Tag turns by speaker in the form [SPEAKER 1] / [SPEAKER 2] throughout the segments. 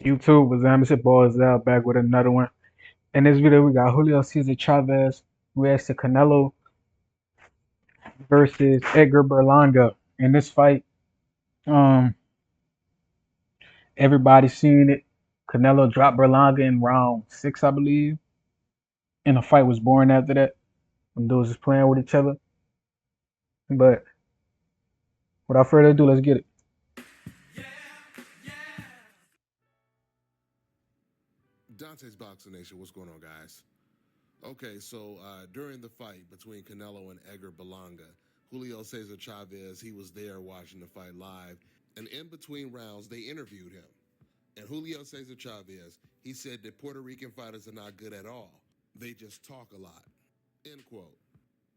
[SPEAKER 1] YouTube was Anderson Balls out back with another one. In this video, we got Julio Cesar Chavez reacts to Canelo versus Edgar Berlanga. In this fight, um, everybody's seen it. Canelo dropped Berlanga in round 6, I believe, and the fight was boring after that. Them dudes just playing with each other. But without further ado, let's get it.
[SPEAKER 2] Dante's Boxing Nation, what's going on, guys? Okay, so during the fight between Canelo and Edgar Berlanga, Julio Cesar Chavez, he was there watching the fight live, and in between rounds, they interviewed him. And Julio Cesar Chavez, he said that Puerto Rican fighters are not good at all. They just talk a lot. End quote.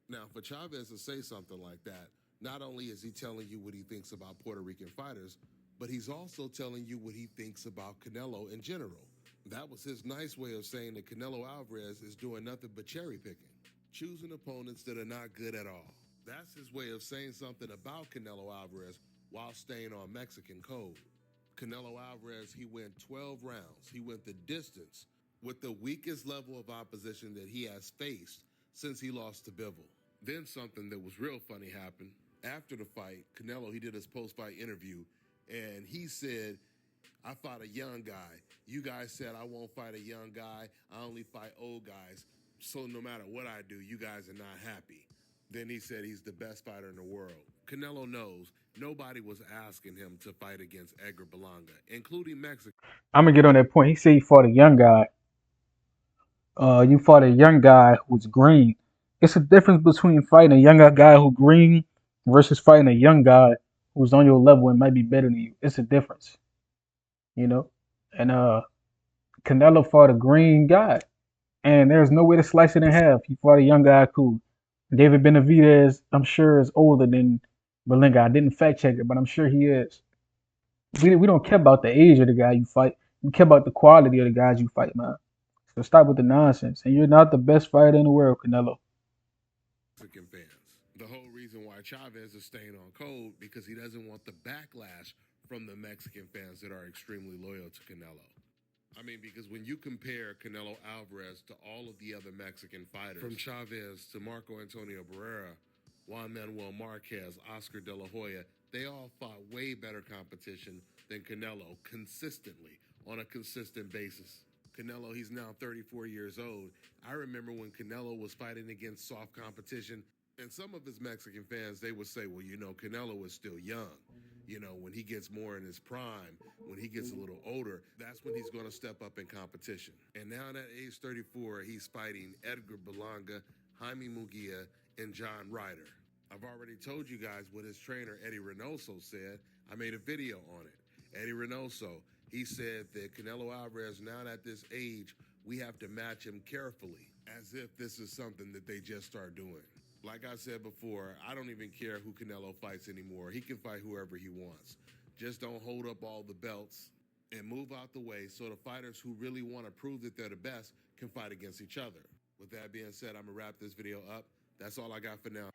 [SPEAKER 2] Now, for Chavez to say something like that, not only is he telling you what he thinks about Puerto Rican fighters, but he's also telling you what he thinks about Canelo in general. That was his nice way of saying that Canelo Alvarez is doing nothing but cherry picking, choosing opponents that are not good at all. That's his way of saying something about Canelo Alvarez while staying on Mexican code. Canelo Alvarez, he went 12 rounds. He went the distance with the weakest level of opposition that he has faced since he lost to Bivol. Then something that was real funny happened. After the fight, Canelo, he did his post-fight interview, and he said, I fought a young guy. You guys said I won't fight a young guy. I only fight old guys. So no matter what I do, you guys are not happy. Then he said he's the best fighter in the world. Canelo knows nobody was asking him to fight against Edgar Berlanga, including Mexico.
[SPEAKER 1] I'm gonna get on that point. He said he fought a young guy. You fought a young guy who's green. It's a difference between fighting a younger guy who's green versus fighting a young guy who's on your level and might be better than you. It's a difference, you know. And Canelo fought a green guy, and there's no way to slice it in half. He fought a young guy who David Benavidez, I'm sure, is older than Berlanga. I didn't fact check it, but I'm sure he is. We don't care about the age of the guy you fight. We care about the quality of the guys you fight, man. So stop with the nonsense. And you're not the best fighter in the world, Canelo.
[SPEAKER 2] Mexican fans. The whole reason why Chavez is staying on code because he doesn't want the backlash from the Mexican fans that are extremely loyal to Canelo. I mean, because when you compare Canelo Alvarez to all of the other Mexican fighters, from Chavez to Marco Antonio Barrera, Juan Manuel Marquez, Oscar De La Hoya, they all fought way better competition than Canelo consistently, on a consistent basis. Canelo, he's now 34 years old. I remember when Canelo was fighting against soft competition, and some of his Mexican fans, they would say, well, you know, Canelo is still young. You know, when he gets more in his prime, when he gets a little older, that's when he's going to step up in competition. And now at age 34, he's fighting Edgar Berlanga, Jaime Munguia, and John Ryder. I've already told you guys what his trainer, Eddie Reynoso, said. I made a video on it. Eddie Reynoso, he said that Canelo Alvarez, now at this age, we have to match him carefully, as if this is something that they just start doing. Like I said before, I don't even care who Canelo fights anymore. He can fight whoever he wants. Just don't hold up all the belts and move out the way so the fighters who really want to prove that they're the best can fight against each other. With that being said, I'm going to wrap this video up. That's all I got for now.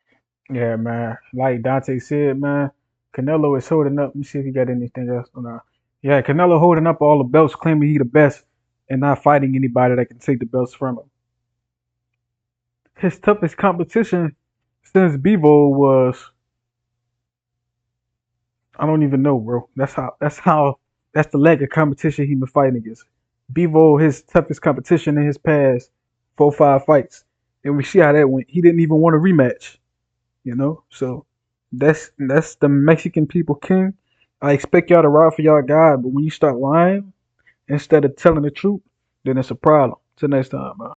[SPEAKER 1] Yeah, man. Like Dante said, man, Canelo is holding up. Let me see if he got anything else. No. Yeah, Canelo holding up all the belts, claiming he the best, and not fighting anybody that can take the belts from him. His toughest competition since Bivol was, I don't even know, bro. That's the leg of competition he been fighting against. Bivol, his toughest competition in his past 4 5 fights. And we see how that went. He didn't even want a rematch. So that's the Mexican people king. I expect y'all to ride for y'all guy, but when you start lying instead of telling the truth, then it's a problem. Till next time, man.